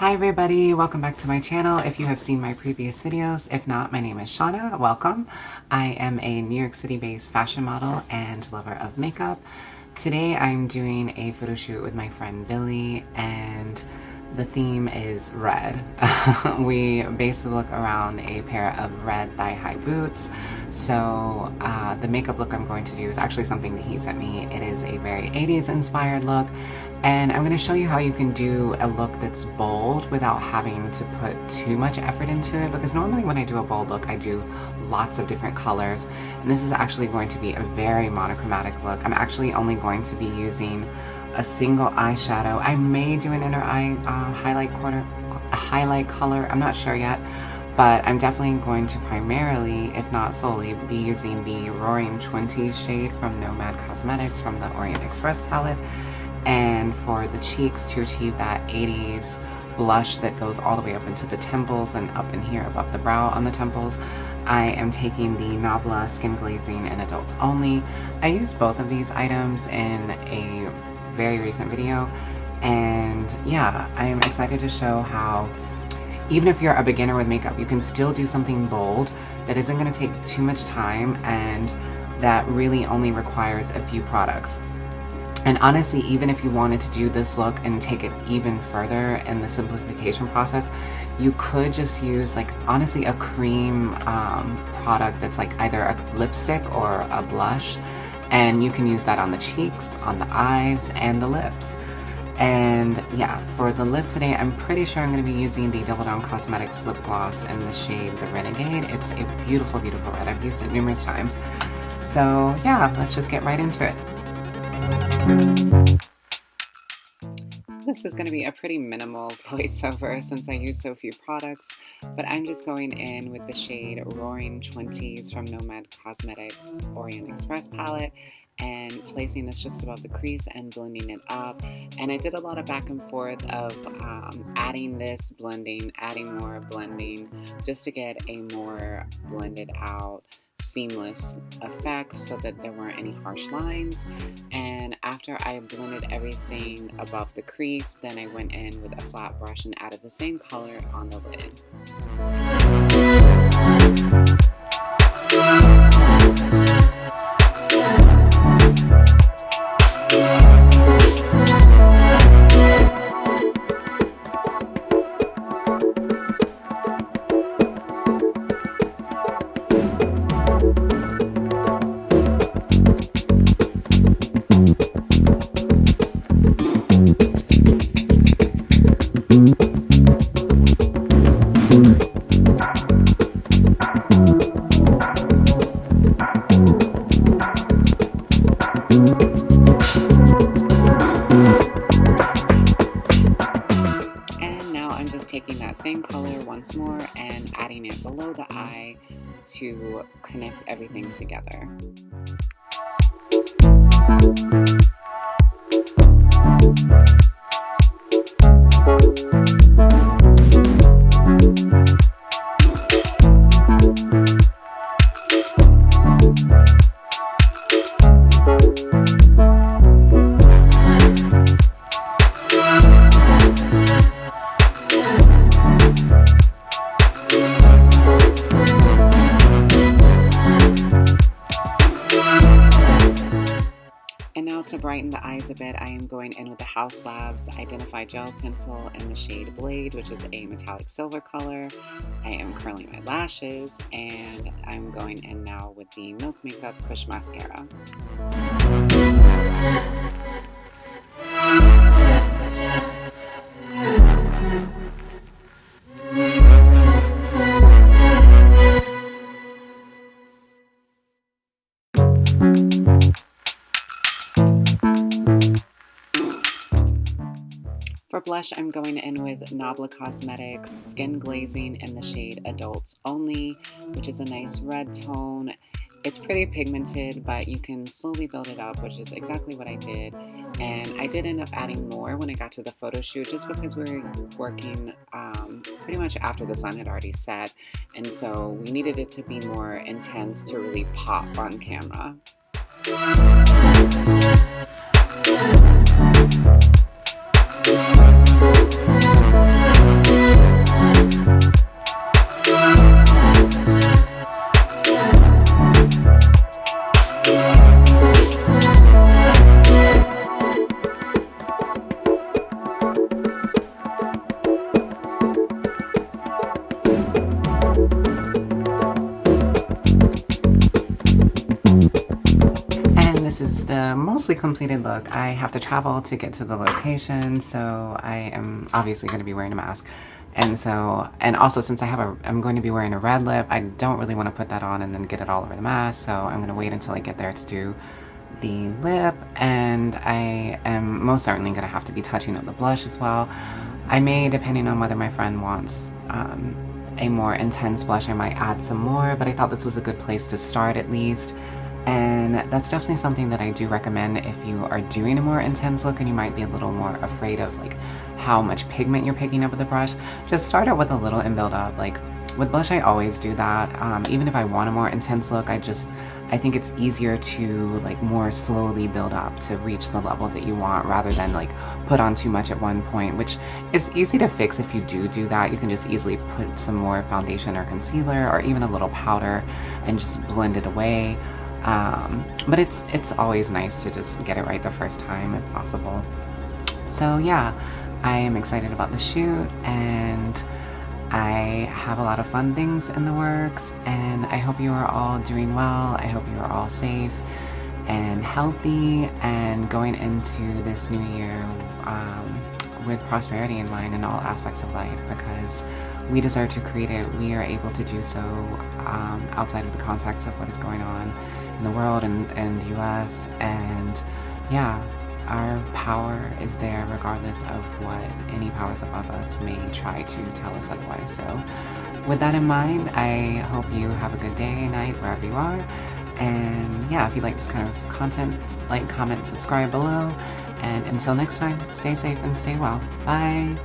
Hi everybody, welcome back to my channel. If you have seen my previous videos, if not, my name is Shauna. Welcome. I am a New York City based fashion model and lover of makeup. Today I'm doing a photo shoot with my friend Billy and the theme is red. We based the look around a pair of red thigh-high boots. So the makeup look I'm going to do is actually something that he sent me. It is a very 80s inspired look. And I'm going to show you how you can do a look that's bold without having to put too much effort into it, because normally when I do a bold look I do lots of different colors, and this is actually going to be a very monochromatic look. I'm actually only going to be using a single eyeshadow. I may do an inner eye highlight color, I'm not sure yet, but I'm definitely going to primarily, if not solely, be using the Roaring 20s shade from Nomad Cosmetics from the Orient Express palette. And for the cheeks, to achieve that 80s blush that goes all the way up into the temples and up in here above the brow on the temples, I am taking the Nabla Skin Glazing in Adults Only. I used both of these items in a very recent video, and yeah, I am excited to show how even if you're a beginner with makeup, you can still do something bold that isn't going to take too much time and that really only requires a few products. And honestly, even if you wanted to do this look and take it even further in the simplification process, you could just use, like, honestly, a cream product that's like either a lipstick or a blush, and you can use that on the cheeks, on the eyes, and the lips. And yeah, for the lip today, I'm pretty sure I'm going to be using the Double Down Cosmetics lip gloss in the shade The Renegade. It's a beautiful, beautiful red. I've used it numerous times. So yeah, let's just get right into it. This is going to be a pretty minimal voiceover since I use so few products, but I'm just going in with the shade Roaring 20s from Nomad Cosmetics Orient Express palette and placing this just above the crease and blending it up. And I did a lot of back and forth of adding this, blending, adding more, blending, just to get a more blended out seamless effect so that there weren't any harsh lines. And after I blended everything above the crease, then I went in with a flat brush and added the same color on the lid. Taking that same color once more and adding it below the eye to connect everything together. And now to brighten the eyes a bit, I am going in with the House Labs Identify Gel Pencil in the shade Blade, which is a metallic silver color. I am curling my lashes, and I'm going in now with the Milk Makeup Push Mascara. For blush, I'm going in with Nabla Cosmetics Skin Glazing in the shade Adults Only, which is a nice red tone. It's pretty pigmented, but you can slowly build it up, which is exactly what I did. And I did end up adding more when I got to the photo shoot, just because we were working pretty much after the sun had already set. And so we needed it to be more intense to really pop on camera. this is the mostly completed look. I have to travel to get to the location, so I am obviously going to be wearing a mask. And also since I'm going to be wearing a red lip, I don't really want to put that on and then get it all over the mask, so I'm going to wait until I get there to do the lip, and I am most certainly going to have to be touching up the blush as well. I may, depending on whether my friend wants a more intense blush, I might add some more, but I thought this was a good place to start at least. And that's definitely something that I do recommend if you are doing a more intense look and you might be a little more afraid of like how much pigment you're picking up with the brush. Just start out with a little and build up. Like with blush, I always do that. Even if I want a more intense look, I think it's easier to like more slowly build up to reach the level that you want rather than like put on too much at one point, which is easy to fix if you do that. You can just easily put some more foundation or concealer or even a little powder and just blend it away. But it's always nice to just get it right the first time if possible. So yeah, I am excited about the shoot, and I have a lot of fun things in the works, and I hope you are all doing well. I hope you are all safe and healthy and going into this new year with prosperity in mind in all aspects of life, because we deserve to create it. We are able to do so outside of the context of what is going on in the world and the US, and yeah, our power is there regardless of what any powers above us may try to tell us otherwise. So with that in mind, I hope you have a good day, night, wherever you are. And yeah, if you like this kind of content, like, comment, subscribe below. And until next time, stay safe and stay well. Bye!